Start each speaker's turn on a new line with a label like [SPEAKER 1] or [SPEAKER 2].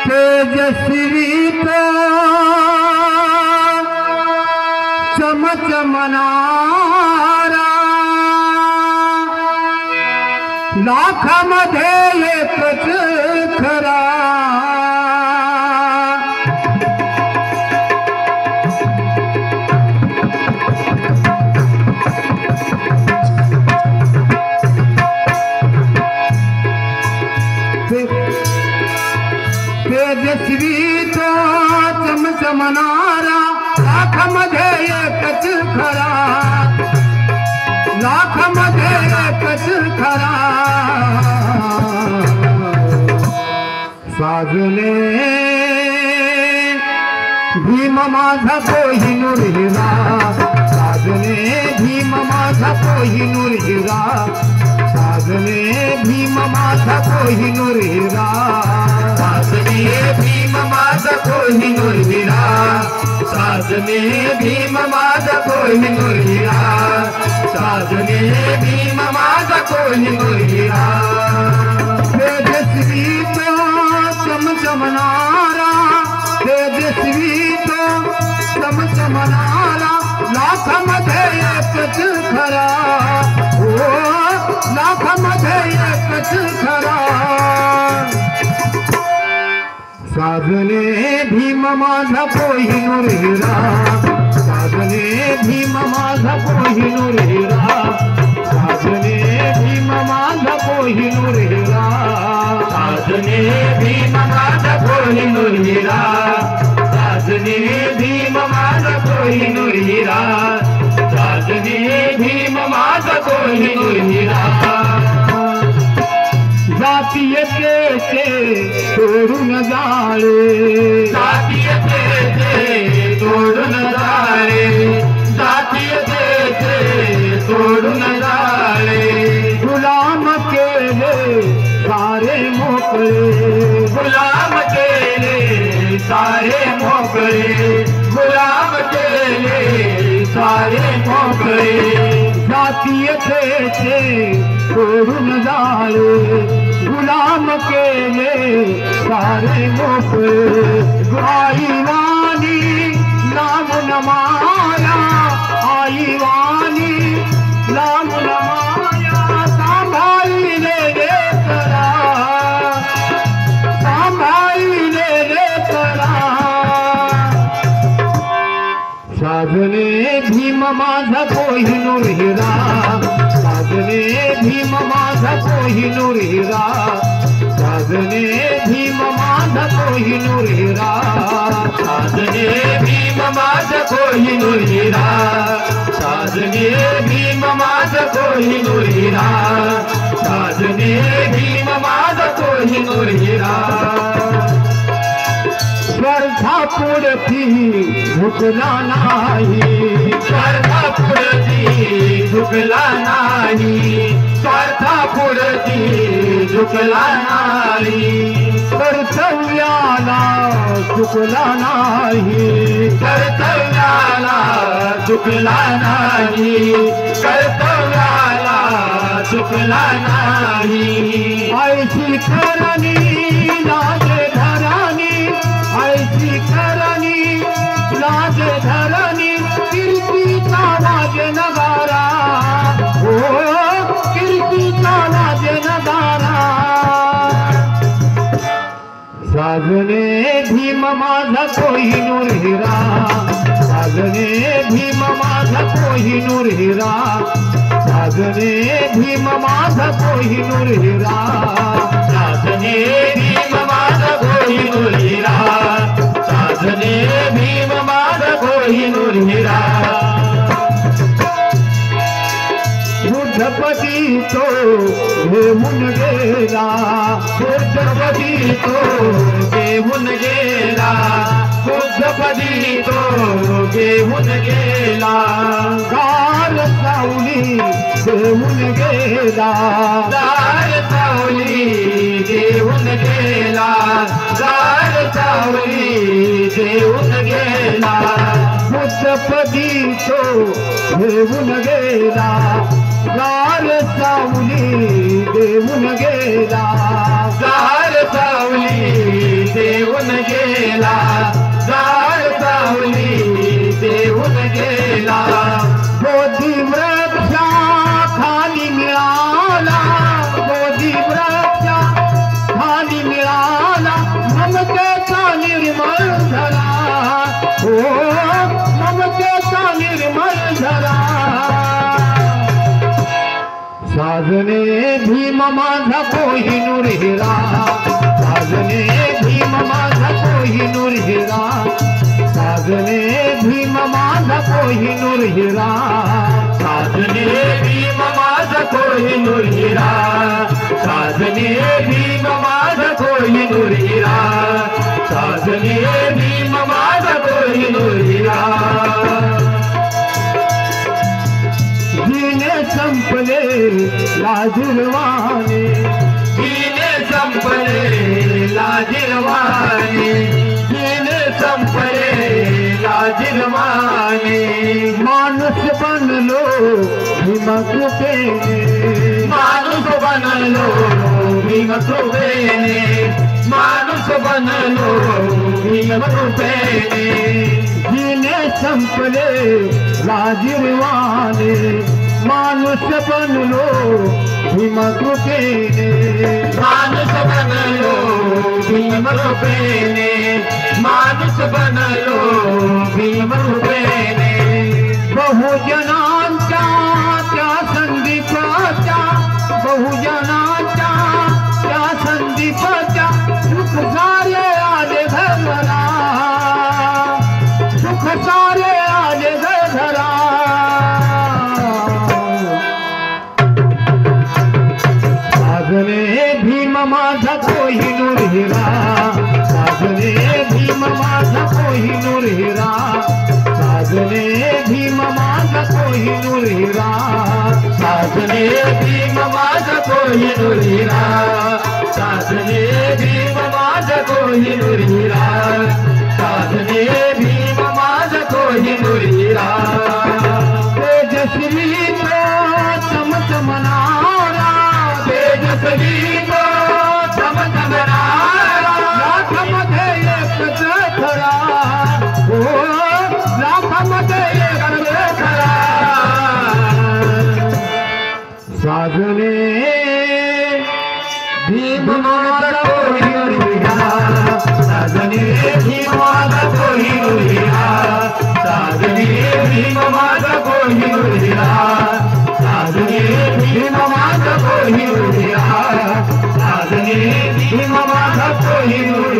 [SPEAKER 1] तेजस्वी तो चमचमणारा लाखामध्ये एकच खरा तेजस्वी तो चमचमणारा लाखामध्ये एकच खरा लाखामध्ये एकच खरा साजले भीम माझा कोहिनूर हिरा साजले भीम माझा कोहिनूर हिरा साजले भीम माझा कोहिनूर हिरा साजले भीम माझा कोहिनूर हिरा साजले भीम माझा कोहिनूर हिरा साजले भीम माझा कोहिनूर हिरा तेजस्वी तो चमचमणारा तेजस्वी तो चमचमणारा लाखामध्ये एकच खरा ओ लाखामध्ये एकच खरा साजले भीम माझा कोहिनूर हिरा साजले भीम माझा कोहिनूर हिरा साजले भीम माझा कोहिनूर हिरा साजले भीम माझा कोहिनूर हिरा साजले भीम माझा कोहिनूर हिरा साजले भीम माझा कोहिनूर हिरा जातीयतेचे तोडून जाळे जातीयतेचे तोडून जाळे जातीयतेचे तोडून जाळे गुलाम केले सारे मोकळे गुलाम केले सारे मोकळे गुलाम केले सारे मोकळे जातीयतेचे तोडून जाळे गुलाम केले सारे मोकळे आई वाणी नाम न माया आई वाणी नाम न माया सांभाळीले रे करा सांभाळीले रे करा साजले भीम माझा कोहिनूर हिरा साजले भीम माझा कोहिनूर हिरा साजले भीम माझा कोहिनूर हिरा साजले भीम माझा कोहिनूर हिरा साजले भीम माझा कोहिनूर हिरा साजले भीम माझा कोहिनूर हिरा स्पर्धा पुढती झुकला नाही स्पर्धा पुढती झुकला नाही स्पर्धा पुढती झुकला नाही कर्तव्याला झुकला नाही कर्तव्याला झुकला नाही कर्तव्याला झुकला नाही ऐशी करणी लाजे धरानी ऐशी करणी लाजे धरणी कीर्तीचा वाजे नगारा हो कीर्तीचा वाजे नगारा साजले भीम माझा कोहिनूर हिरा साजले भीम माझा कोहिनूर हिरा साजले भीम माझा कोहिनूर हिरा साजले भीम माझा कोहिनूर हिरा साजले भीम माझा कोहिनूर हिरा बुद्धपती तो घेऊन गेला बुद्धपती तो घेऊन गेला बुद्धपती तो घेऊन गेला सावली देऊन गेला,
[SPEAKER 2] गार सावली देऊन गेला, गार सावली देऊन गेला,
[SPEAKER 1] बुद्धपदी तो देऊन गेला, गार सावली देऊन गेला,
[SPEAKER 2] गार सावली देऊन गेला, गार सावली देऊन गेला,
[SPEAKER 1] बोधी वृक्षा खाली मिळाला, बोधी वृक्षा खाली मिळाला, ममतेचा निर्मळ झाला, हो ममतेचा निर्मळ झाला. साजने भीम माझा कोहिनूर हिरा, साजने भीम माझा कोहिनूर हिरा, साजने भीम माझा कोहिनूर हिरा,
[SPEAKER 2] साजने भीम माझा कोहिनूर हिरा, साजने भीम माझा कोहिनूर हिरा, साजने भीम माझा कोहिनूर हिरा.
[SPEAKER 1] जीने संपले लाजिरवाने,
[SPEAKER 2] जीने संपले लाजिरवाने, जीने संपले लाजिरवाने,
[SPEAKER 1] माणूस बनलो भीमकृपेने,
[SPEAKER 2] माणूस बनलो भीमकृपेने, माणूस बनलो भीमकृपेने,
[SPEAKER 1] जीने संपले लाजिरवाने, माणूस बनलो भीमकृपेने,
[SPEAKER 2] माणूस बनलो भीमकृपेने, माणूस बनलो भीमकृपेने,
[SPEAKER 1] बहुजनांच्या त्या संदीपाच्या, बहुजनांच्या त्या संदीपाच्या, सुख सारे आले घरा, सुख सारे आले घरा. साजने भीम माझा कोहिनूर हिरा, साजने भीम माझा कोहिनूर हिरा, साजने भीम माझा कोहिनूर हिरा,
[SPEAKER 2] साजने भीम माझा कोहिनूर हिरा, साजने भीम माझा कोहिनूर हिरा, साजने भीम माझा कोहिनूर हिरा.
[SPEAKER 1] तेजस्वी तो चमचमनारा,
[SPEAKER 2] तेजस्वी तो चमचमनारा,
[SPEAKER 1] लाखामध्ये एकच खरा, हो लाखामध्ये एकच खरा. साजने
[SPEAKER 2] भीम माझा कोहिनूर हिरा, साजने भीम माझा कोहिनूर हिरा, साजने भीम माझा कोहिनूर हिरा, साजने भीम माझा कोहिनूर हिरा, साजने भीम माझा कोहिनूर